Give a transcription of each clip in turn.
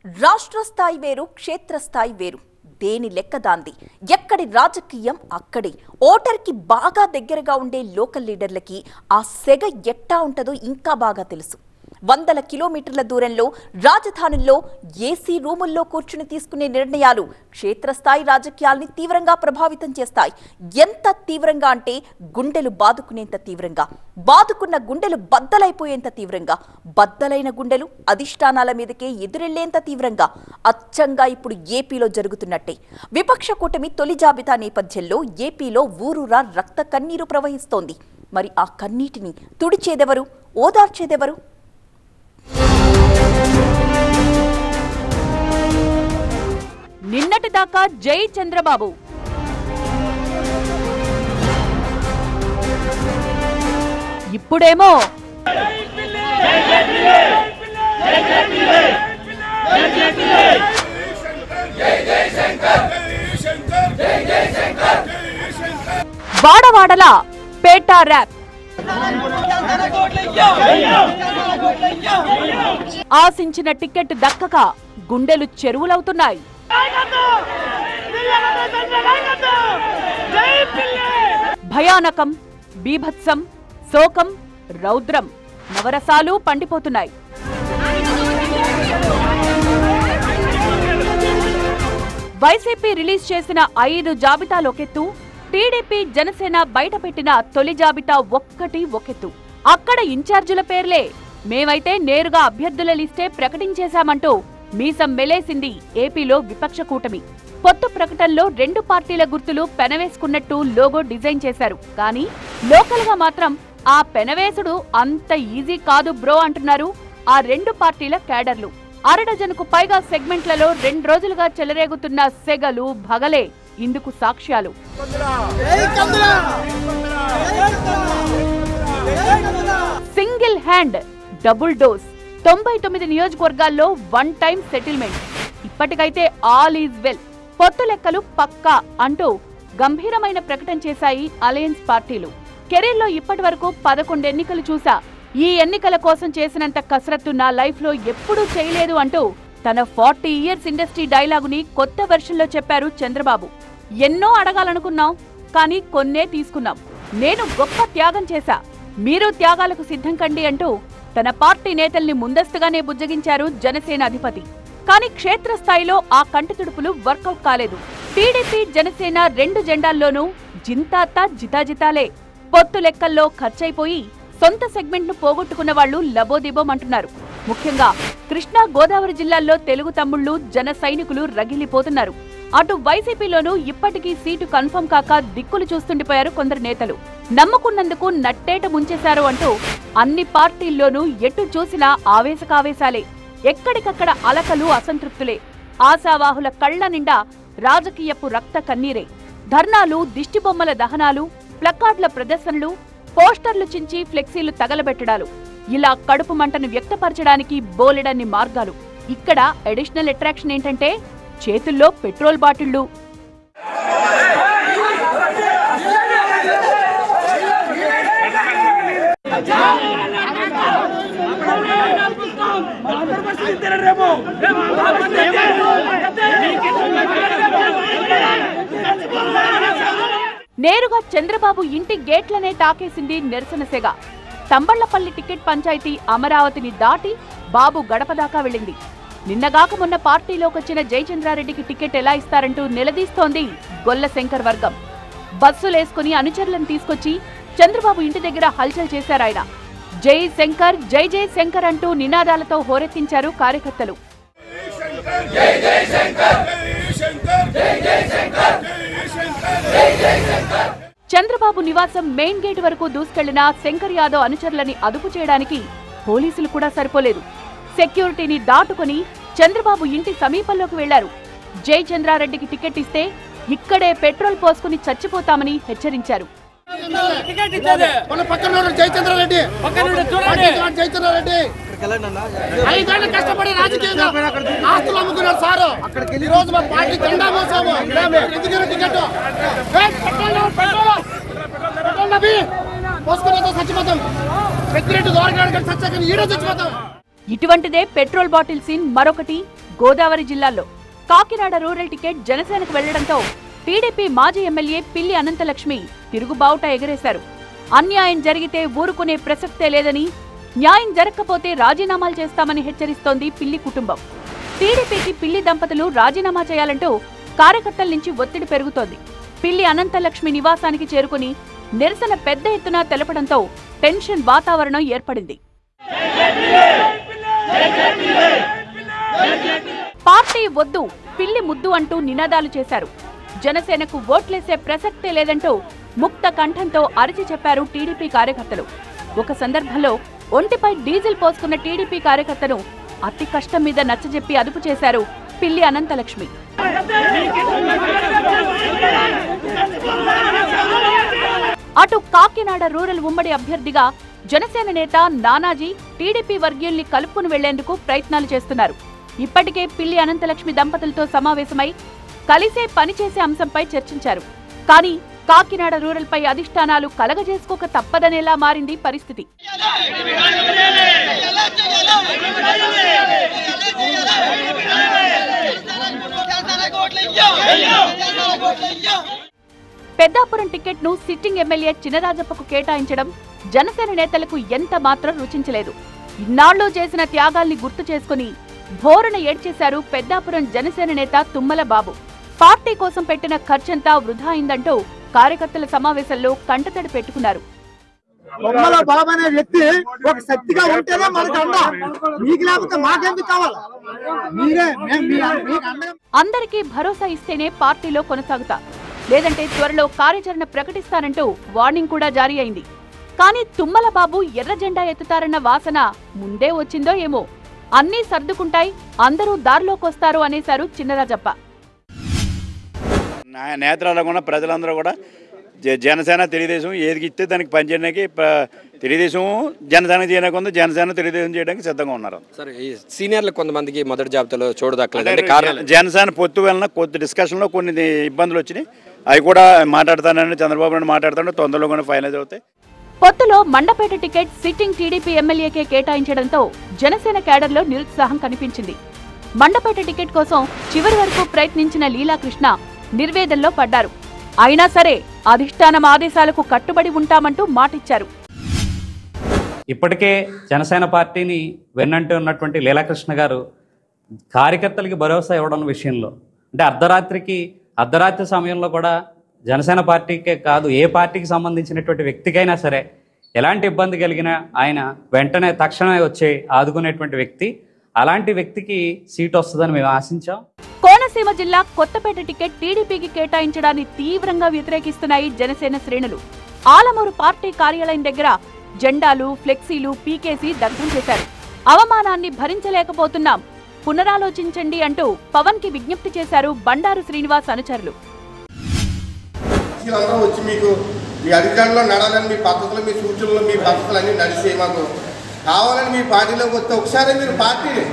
రాష్ట్ర స్థాయి వేరు, క్షేత్రస్థాయి వేరు. దేని లెక్క దాంది. ఎక్కడి రాజకీయం అక్కడే. ఓటర్కి బాగా దగ్గరగా ఉండే లోకల్ లీడర్లకి ఆ సెగ ఎట్టా ఉంటుందో ఇంకా బాగా తెలుసు. వందల కిలోమీటర్ల దూరంలో రాజధానుల్లో ఏసీ రూముల్లో కూర్చుని తీసుకునే నిర్ణయాలు క్షేత్రస్థాయి రాజకీయాల్ని తీవ్రంగా ప్రభావితం చేస్తాయి. ఎంత తీవ్రంగా అంటే గుండెలు బాదుకునేంత తీవ్రంగా, బాదుకున్న గుండెలు బద్దలైపోయేంత తీవ్రంగా, బద్దలైన గుండెలు అధిష్టానాల మీదకే ఎదురెళ్లేంత తీవ్రంగా. అచ్చంగా ఇప్పుడు ఏపీలో జరుగుతున్నట్టే. విపక్ష కూటమి తొలి జాబితా నేపథ్యంలో ఏపీలో ఊరూరా రక్త కన్నీరు ప్రవహిస్తోంది. మరి ఆ కన్నీటిని తుడిచేదెవరు, ఓదార్చేదెవరు? నిన్నటి దాకా జై చంద్రబాబు, ఇప్పుడేమో వాడవాడలా పేటా ర్యాప్. ఆశించిన టికెట్ దక్కక గుండెలు చెరువులవుతున్నాయి. భయానకం, బీభత్సం, శోకం, రౌద్రం, నవరసాలు పండిపోతున్నాయి. వైసీపీ రిలీజ్ చేసిన 5 జాబితాలొకెత్తు, టీడీపీ జనసేన బయటపెట్టిన తొలి జాబితా ఒక్కటి ఒకెత్తు. అక్కడ ఇన్ఛార్జీల పేర్లే. మేమైతే నేరుగా అభ్యర్థుల లిస్టే ప్రకటించేశామంటూ మీసం మెలేసింది ఏపీలో విపక్ష కూటమి. పొత్తు ప్రకటనలో 2 పార్టీల గుర్తులు పెనవేసుకున్నట్టు లోగో డిజైన్ చేశారు. కానీ లోకల్ గా మాత్రం ఆ పెనవేసుడు అంత ఈజీ కాదు బ్రో అంటున్నారు ఆ 2 పార్టీల క్యాడర్లు. 6 డజనుకు పైగా సెగ్మెంట్లలో 2 రోజులుగా చెలరేగుతున్న సెగలు, భగలే ఇందుకు సాక్ష్యాలు. సింగిల్ హ్యాండ్ డబుల్ డోస్, 99 నియోజకవర్గాల్లో 1 టైం సెటిల్మెంట్. ఇప్పటికైతే ఆల్ ఈజ్ వెల్, పొత్తు లెక్కలు పక్కా అంటూ గంభీరమైన ప్రకటన చేశాయి అలయన్స్ పార్టీలు. కెరీర్లో ఇప్పటి వరకు 11 ఎన్నికలు చూసా. ఈ ఎన్నికల కోసం చేసినంత కసరత్తు నా లైఫ్ లో ఎప్పుడూ చేయలేదు అంటూ తన 40 ఇయర్స్ ఇండస్ట్రీ డైలాగుని కొత్త వెర్షన్లో చెప్పారు చంద్రబాబు. ఎన్నో అడగాలనుకున్నాం, కానీ కొన్నే తీసుకున్నాం. నేను గొప్ప త్యాగం చేశా, మీరు త్యాగాలకు సిద్ధం కండి అంటూ తన పార్టీ నేతల్ని ముందస్తుగానే బుజ్జగించారు జనసేన అధిపతి. కానీ క్షేత్రస్థాయిలో ఆ కంటితుడుపులు వర్కౌట్ కాలేదు. టీడీపీ జనసేన 2 జెండాల్లోనూ జింతాతా జితాజితాలే. పొత్తు లెక్కల్లో ఖర్చయిపోయి సొంత సెగ్మెంట్ ను పోగొట్టుకున్న వాళ్లు లబోదిబోమంటున్నారు. ముఖ్యంగా కృష్ణా, గోదావరి జిల్లాల్లో తెలుగు తమ్ముళ్లు, జన సైనికులు రగిలిపోతున్నారు. అటు వైసీపీలోనూ ఇప్పటికీ సీటు కన్ఫర్మ్ కాక దిక్కులు చూస్తుండిపోయారు కొందరు నేతలు. నమ్ముకున్నందుకు నట్టేట ముంచేశారు అంటూ అన్ని పార్టీల్లోనూ ఎటు చూసినా ఆవేశకావేశాలే. ఎక్కడికక్కడ అలకలు, అసంతృప్తులే. ఆశావాహుల కళ్ల నిండా రాజకీయపు రక్త కన్నీరే. ధర్నాలు, దిష్టిబొమ్మల దహనాలు, ప్లకార్డుల ప్రదర్శనలు, పోస్టర్లు చించి ఫ్లెక్సీలు తగలబెట్టడాలు, ఇలా కడుపు మంటను వ్యక్తపరచడానికి బోలెడన్ని మార్గాలు. ఇక్కడ అడిషనల్ అట్రాక్షన్ ఏంటంటే చేతుల్లో పెట్రోల్ బాటిళ్లు. నేరుగా చంద్రబాబు ఇంటి గేట్లనే తాకేసింది నిరసన సెగ. తంబళ్లపల్లి టికెట్ పంచాయతీ అమరావతిని దాటి బాబు గడప దాకా వెళ్ళింది. నిన్నగాక మొన్న పార్టీలోకొచ్చిన జయచంద్రారెడ్డికి టికెట్ ఎలా ఇస్తారంటూ నిలదీస్తోంది గొల్ల శంకర్ వర్గం. బస్సులేసుకుని అనుచరులను తీసుకొచ్చి చంద్రబాబు ఇంటి దగ్గర హల్చల్ చేశారాయన. జై శంకర్, జై జై శంకర్ అంటూ నినాదాలతో హోరెత్తించారు కార్యకర్తలు. చంద్రబాబు నివాసం మెయిన్ గేట్ వరకు దూసుకెళ్లిన శంకర్ యాదవ్ అనుచరులని అదుపు చేయడానికి పోలీసులు కూడా సరిపోలేదు. సెక్యూరిటీని దాటుకుని చంద్రబాబు ఇంటి సమీపంలోకి వెళ్లారు. జయచంద్రారెడ్డికి టికెట్ ఇస్తే ఇక్కడే పెట్రోల్ పోసుకుని చచ్చిపోతామని హెచ్చరించారు. కష్టపడి రాజకీయంగా ఆస్తులు అమ్ముకున్నారు సార్. ఈ రోజు మా పార్టీ జెండా మోసాము. ఇటువంటిదే పెట్రోల్ బాటిల్ సీన్ మరొకటి గోదావరి జిల్లాల్లో కాకినాడ రూరల్ టికెట్ జనసేనకు వెళ్లడంతో టీడీపీ మాజీ ఎమ్మెల్యే పిల్లి అనంతలక్ష్మి తిరుగుబావుట ఎగరేశారు. అన్యాయం జరిగితే ఊరుకునే ప్రసక్తే లేదని, న్యాయం జరగకపోతే రాజీనామాలు చేస్తామని హెచ్చరిస్తోంది పిల్లి కుటుంబం. టీడీపీకి పిల్లి దంపతులు రాజీనామా చేయాలంటూ కార్యకర్తల నుంచి ఒత్తిడి పెరుగుతోంది. పిల్లి అనంతలక్ష్మి నివాసానికి చేరుకుని నిరసన పెద్ద ఎత్తున తెలపడంతో టెన్షన్ వాతావరణం ఏర్పడింది. పార్టీ వద్దు, పిల్లి ముద్దు అంటూ నినాదాలు చేశారు. జనసేనకు ఓట్లేసే ప్రసక్తే లేదంటూ ముక్త కంఠంతో అరిచి చెప్పారు టీడీపీ కార్యకర్తలు. ఒక సందర్భంలో ఒంటిపై డీజిల్ పోసుకున్న టీడీపీ కార్యకర్తను అతి కష్టం మీద నచ్చజెప్పి అదుపు చేశారు పిల్లి అనంతలక్ష్మి. అటు కాకినాడ రూరల్ ఉమ్మడి అభ్యర్థిగా జనసేన నేత నానాజీ టీడీపీ వర్గీయుల్ని కలుపుకుని వెళ్లేందుకు ప్రయత్నాలు చేస్తున్నారు. ఇప్పటికే పిల్లి అనంతలక్ష్మి దంపతులతో సమావేశమై కలిసే పనిచేసే అంశంపై చర్చించారు. కానీ కాకినాడ రూరల్ పై అధిష్టానాలు కలగజేసుకోక తప్పదనేలా మారింది పరిస్థితి. పెద్దాపురం టికెట్ ను సిట్టింగ్ ఎమ్మెల్యే చినరాజప్పకు కేటాయించడం జనసేన నేతలకు ఎంత మాత్రం రుచించలేదు. ఇన్నాళ్లు చేసిన త్యాగాల్ని గుర్తు చేసుకుని ధోరణ ఏడ్చేశారు పెద్దాపురం జనసేన నేత తుమ్మల బాబు. పార్టీ కోసం పెట్టిన ఖర్చంతా వృధా అయిందంటూ కార్యకర్తల సమావేశంలో కంటతడి పెట్టుకున్నారు. తుమ్మల బాబు అనే వ్యక్తి ఒక శక్తిగా ఉంటేనే మనకు అండా, మీకు లేకపోతే మాకెందుకు కావాలి? అందరికీ భరోసా ఇస్తేనే పార్టీలో కొనసాగుతా, లేదంటే త్వరలో కార్యాచరణ ప్రకటిస్తానంటూ వార్నింగ్ కూడా జారీ అయింది. కానీ తుమ్మల బాబు ఎర్ర జెండా ఎత్తుతారన్న వాసన ముందే వచ్చిందో ఏమో. అన్నీ సర్దుకుంటాయి, అందరూ దారిలోకొస్తారు అనేశారు చినరాజప్ప. నేత్రాలు కూడా ప్రజలందరూ కూడా జనసేన తెలుగుదేశం ఏది ఇస్తే దానికి పనిచేయడానికి తెలుగుదేశం జనసేన చేయకుండా జనసేన తెలుగుదేశం చేయడానికి సిద్ధంగా ఉన్నారు. సరే, ఈ సీనియర్లు కొంతమందికి మొదటి జాబితాలో చూడదక్కలేదు. జనసేన పొత్తు వలన కొద్ది డిస్కషన్లో కొన్ని ఇబ్బందులు వచ్చినాయి. అవి కూడా మాట్లాడతానని చంద్రబాబు నాయుడు మాట్లాడుతాను, తొందరలో కూడా ఫైనలైజ్ అవుతాయి. పొత్తులో మండపేట టికెట్ సిట్టింగ్ టీడీపీ ఎమ్మెల్యేకే కేటాయించడంతో జనసేన కేడర్లో నిరుత్సాహం కనిపించింది. మండపేట టికెట్ కోసం చివరి వరకు ప్రయత్నించిన లీలాకృష్ణ నిర్వేదంలో పడ్డారు. అయినా సరే అధిష్టానం ఆదేశాలకు కట్టుబడి ఉంటామంటూ మాటిచ్చారు. ఇప్పటికే జనసేన పార్టీని వెన్నంటి ఉన్నటువంటి లీలాకృష్ణ గారు కార్యకర్తలకి భరోసా ఇవ్వడం విషయంలో, అంటే అర్ధరాత్రి సమయంలో కూడా జనసేన పార్టీకే కాదు ఏ పార్టీకి సంబంధించినటువంటి వ్యక్తికైనా సరే ఎలాంటి ఇబ్బంది కలిగినా ఆయన వెంటనే తక్షణమే వచ్చి ఆదుకునేటువంటి వ్యక్తి. అలాంటి వ్యక్తికి సీట్ వస్తుందని మేము ఆశించాం. కోనసీమ జిల్లా కొత్తపేట టికెట్ టీడీపీకి కేటాయించడాన్ని తీవ్రంగా వ్యతిరేకిస్తున్నాయి జనసేన శ్రేణులు. ఆలమూరు పార్టీ కార్యాలయం దగ్గర జెండాలు, ఫ్లెక్సీలు పీకేసి దగ్ధం చేశారు. అవమానాన్ని భరించలేకపోతున్నాం, పునరాలోచించండి అంటూ పవన్ కి విజ్ఞప్తి చేశారు బండారు శ్రీనివాస్ అనుచరులు. వచ్చి మీకు మీ అధికారంలో నడాలని మీ పద్ధతులు, మీ సూచనలు, మీ పద్ధతులు అన్ని నడిచి మాకు కావాలని మీ పార్టీలోకి వస్తే ఒకసారి మీరు పార్టీని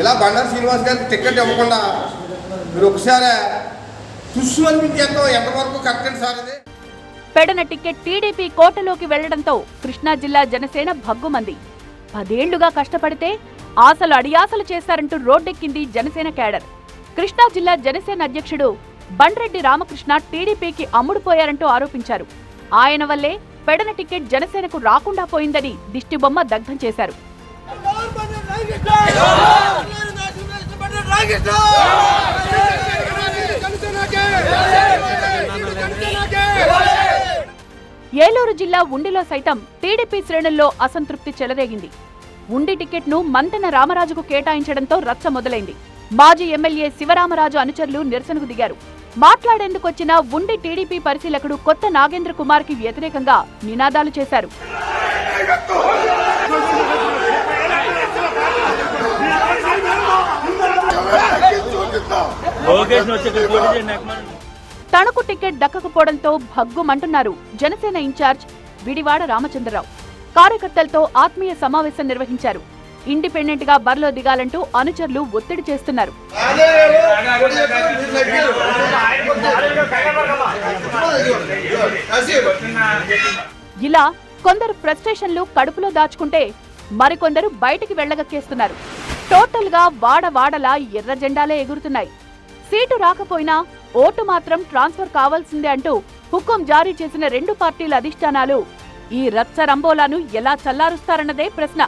ఇలా బండారు శ్రీనివాస్ గారికి టికెట్ ఇవ్వకుండా మీరు ఒకసారి తుస్సు అనిపించేంత ఎంతవరకు కరెక్ట్ సార్ ఇది. పెడన టికెట్ టీడీపీ కోటలోకి వెళ్లడంతో కృష్ణా జిల్లా జనసేన భగ్గుమంది. 10 ఏళ్లుగా కష్టపడితే ఆశలు అడియాసలు చేశారంటూ రోడ్డెక్కింది జనసేన కేడర్. కృష్ణా జిల్లా జనసేన అధ్యక్షుడు బండ్రెడ్డి రామకృష్ణ టీడీపీకి అమ్ముడుపోయారంటూ ఆరోపించారు. ఆయన వల్లే పెడన టికెట్ జనసేనకు రాకుండా పోయిందని దిష్టిబొమ్మ దగ్ధం చేశారు. ఏలూరు జిల్లా ఉండిలో సైతం టీడీపీ శ్రేణుల్లో అసంతృప్తి చెలరేగింది. ఉండి టికెట్ను మంతెన రామరాజుకు కేటాయించడంతో రచ్చ మొదలైంది. మాజీ ఎమ్మెల్యే శివరామరాజు అనుచరులు నిరసనకు దిగారు. మాట్లాడేందుకొచ్చిన ఉండి టీడీపీ పరిశీలకుడు కొత్త నాగేంద్ర కుమార్ కి వ్యతిరేకంగా నినాదాలు చేశారు. తనకు టికెట్ దక్కకపోవడంతో భగ్గుమంటున్నారు జనసేన ఇన్ఛార్జ్ విడివాడ రామచంద్రరావు. కార్యకర్తలతో ఆత్మీయ సమావేశం నిర్వహించారు. ఇండిపెండెంట్ గా బరిలో దిగాలంటూ అనుచరులు ఒత్తిడి చేస్తున్నారు. ఇలా కొందరు ఫ్రస్ట్రేషన్లు కడుపులో దాచుకుంటే మరికొందరు బయటికి వెళ్లగక్కేస్తున్నారు. టోటల్ గా వాడవాడలా ఎర్ర జెండాలే ఎగురుతున్నాయి. సీటు రాకపోయినా ఓటు మాత్రం ట్రాన్స్ఫర్ కావాల్సిందే అంటూ హుకుం జారీ చేసిన రెండు పార్టీల అధిష్టానాలు ఈ రచ్చ రంబోలాను ఎలా చల్లారుస్తారన్నదే ప్రశ్న.